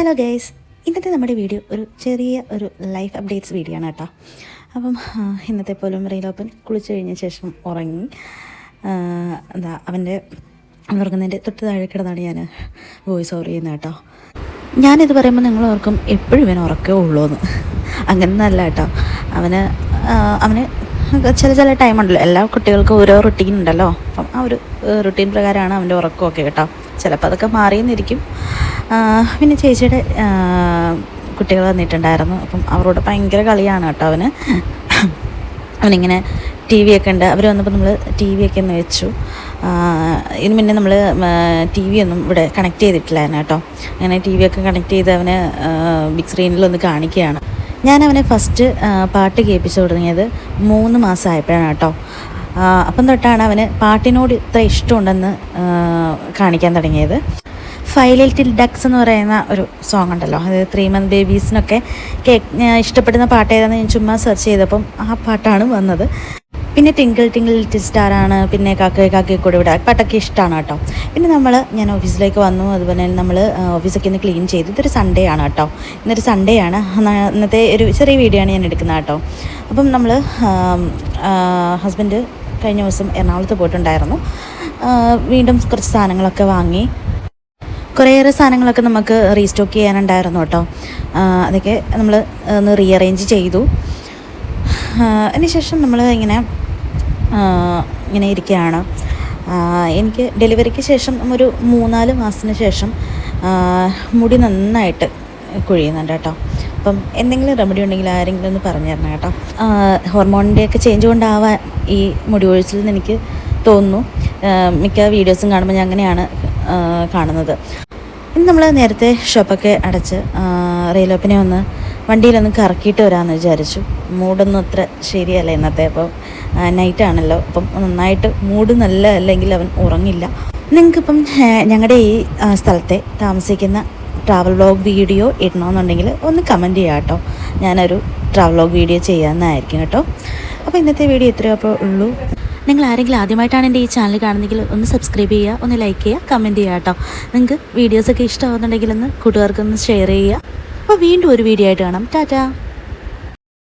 Hello guys, ഇന്നത്തെ നമ്മുടെ video ഒരു ചെറിയ ലൈഫ് അപ്ഡേറ്റ്സ് വീഡിയോ ആണ് കേട്ടോ. അപ്പം ഇന്നത്തെ പോലും റീലോപ്പൻ കുളിച്ച് കഴിഞ്ഞ ശേഷം ഉറങ്ങി. അവൻ്റെ ഉറങ്ങുന്നതിൻ്റെ തൊട്ട് താഴെ കിടന്നാണ് ഞാൻ വോയിസ് ഓവർ ചെയ്യുന്നത് കേട്ടോ. ഞാനിത് പറയുമ്പോൾ നിങ്ങൾ ഓർക്കും എപ്പോഴും ഇവൻ ഉറക്കേ ഉള്ളൂ എന്ന്. അങ്ങനെ നല്ല കേട്ടോ. അവന് ചില ടൈമുണ്ടല്ലോ, എല്ലാ കുട്ടികൾക്കും ഓരോ റുട്ടീൻ ഉണ്ടല്ലോ. അപ്പം ആ ഒരു റുട്ടീൻ പ്രകാരമാണ് അവൻ്റെ ഉറക്കമൊക്കെ കേട്ടോ. ചിലപ്പോൾ അതൊക്കെ മാറിയെന്നിരിക്കും. പിന്നെ ചേച്ചിയുടെ കുട്ടികൾ വന്നിട്ടുണ്ടായിരുന്നു. അപ്പം അവരോട് ഭയങ്കര കളിയാണ് കേട്ടോ. അവനിങ്ങനെ ടി വി ഒക്കെ ഉണ്ട്. അവർ വന്നപ്പോൾ നമ്മൾ ടി വി ഒക്കെ ഒന്ന് വെച്ചു. ഇതിന് മുന്നേ നമ്മൾ ടി വി ഒന്നും ഇവിടെ കണക്ട് ചെയ്തിട്ടില്ലായിരുന്നു കേട്ടോ. അങ്ങനെ ടി വി ഒക്കെ കണക്ട് ചെയ്ത് അവന് ബിഗ് സ്ക്രീനിലൊന്ന് കാണിക്കുകയാണ്. ഞാൻ അവനെ ഫസ്റ്റ് പാട്ട് കേൾപ്പിച്ചു തുടങ്ങിയത് 3 മാസമായപ്പോഴാണ് കേട്ടോ. അപ്പം തൊട്ടാണ് അവന് പാട്ടിനോട് ഇത്ര ഇഷ്ടമുണ്ടെന്ന് കാണിക്കാൻ തുടങ്ങിയത്. 5 Little Ducks എന്ന് പറയുന്ന ഒരു സോങ് ഉണ്ടല്ലോ, അത് 3 month ബേബീസിനൊക്കെ ഇഷ്ടപ്പെടുന്ന പാട്ട് ഏതാണെന്ന് ഞാൻ ചുമ്മാ സെർച്ച് ചെയ്തപ്പം ആ പാട്ടാണ് വന്നത്. പിന്നെ ടിങ്കിൾ ടിങ്കിൾ ലിറ്റിൽ സ്റ്റാറാണ്, പിന്നെ കാക്കയെ കൂടെ ഇവിടെ പാട്ടൊക്കെ ഇഷ്ടമാണ് കേട്ടോ. പിന്നെ ഞാൻ ഓഫീസിലേക്ക് വന്നു. അതുപോലെ നമ്മൾ ഓഫീസൊക്കെ ഒന്ന് ക്ലീൻ ചെയ്തു. ഇതൊരു സൺഡേ ആണ് കേട്ടോ. ഇന്നൊരു സൺഡേ ആണ്. ഇന്നത്തെ ഒരു ചെറിയ വീഡിയോ ആണ് ഞാൻ എടുക്കുന്നത് കേട്ടോ. അപ്പം നമ്മൾ ഹസ്ബൻഡ് കഴിഞ്ഞ ദിവസം എറണാകുളത്ത് പോയിട്ടുണ്ടായിരുന്നു. വീണ്ടും കുറച്ച് സാധനങ്ങളൊക്കെ വാങ്ങി. കുറേയേറെ സാധനങ്ങളൊക്കെ നമുക്ക് റീസ്റ്റോക്ക് ചെയ്യാനുണ്ടായിരുന്നു കേട്ടോ. അതൊക്കെ നമ്മൾ ഒന്ന് റീഅറേഞ്ച് ചെയ്തു. അതിനുശേഷം നമ്മൾ ഇങ്ങനെ ഇരിക്കുകയാണ്. എനിക്ക് ഡെലിവറിക്ക് ശേഷം ഒരു 3-4 മാസത്തിന് ശേഷം മുടി നന്നായിട്ട് കൊഴിയുന്നുണ്ട് കേട്ടോ. അപ്പം എന്തെങ്കിലും റെമഡി ഉണ്ടെങ്കിൽ ആരെങ്കിലും ഒന്ന് പറഞ്ഞു തരണം കേട്ടോ. ഹോർമോണിൻ്റെയൊക്കെ ചേഞ്ച് കൊണ്ടാവാൻ ഈ മുടി കൊഴിച്ചിലെന്ന് എനിക്ക് തോന്നുന്നു. മിക്ക വീഡിയോസും കാണുമ്പോൾ ഞാൻ അങ്ങനെയാണ് കാണുന്നത്. ഇന്ന് നമ്മൾ നേരത്തെ ഷോപ്പൊക്കെ അടച്ച് റെയിലോപ്പിനെ വണ്ടിയിലൊന്ന് കറക്കിയിട്ട് വരാമെന്ന് വിചാരിച്ചു. മൂഡൊന്നും അത്ര ശരിയല്ല ഇന്നത്തെ. അപ്പോൾ നൈറ്റാണല്ലോ, അപ്പം നന്നായിട്ട് മൂഡ് നല്ല അല്ലെങ്കിൽ അവൻ ഉറങ്ങില്ല. നിങ്ങൾക്കിപ്പം ഞങ്ങളുടെ ഈ സ്ഥലത്തെ താമസിക്കുന്ന ട്രാവൽ വ്ളോഗ് വീഡിയോ ഇടണമെന്നുണ്ടെങ്കിൽ ഒന്ന് കമൻറ്റ് ചെയ്യാം കേട്ടോ. ഞാനൊരു ട്രാവൽ വ്ളോഗ് വീഡിയോ ചെയ്യാമെന്നായിരിക്കും കേട്ടോ. അപ്പോൾ ഇന്നത്തെ വീഡിയോ ഇത്രയേ അപ്പോൾ ഉള്ളൂ. നിങ്ങൾ ആരെങ്കിലും ആദ്യമായിട്ടാണ് എൻ്റെ ഈ ചാനൽ കാണുന്നതെങ്കിൽ ഒന്ന് സബ്സ്ക്രൈബ് ചെയ്യുക, ഒന്ന് ലൈക്ക് ചെയ്യുക, കമൻറ്റ് ചെയ്യുക കേട്ടോ. നിങ്ങൾക്ക് വീഡിയോസൊക്കെ ഇഷ്ടമാകുന്നുണ്ടെങ്കിൽ ഒന്ന് കൂട്ടുകാർക്കൊന്ന് ഷെയർ ചെയ്യുക. അപ്പോൾ വീണ്ടും ഒരു വീഡിയോ ആയിട്ട് കാണാം. ടാറ്റാ.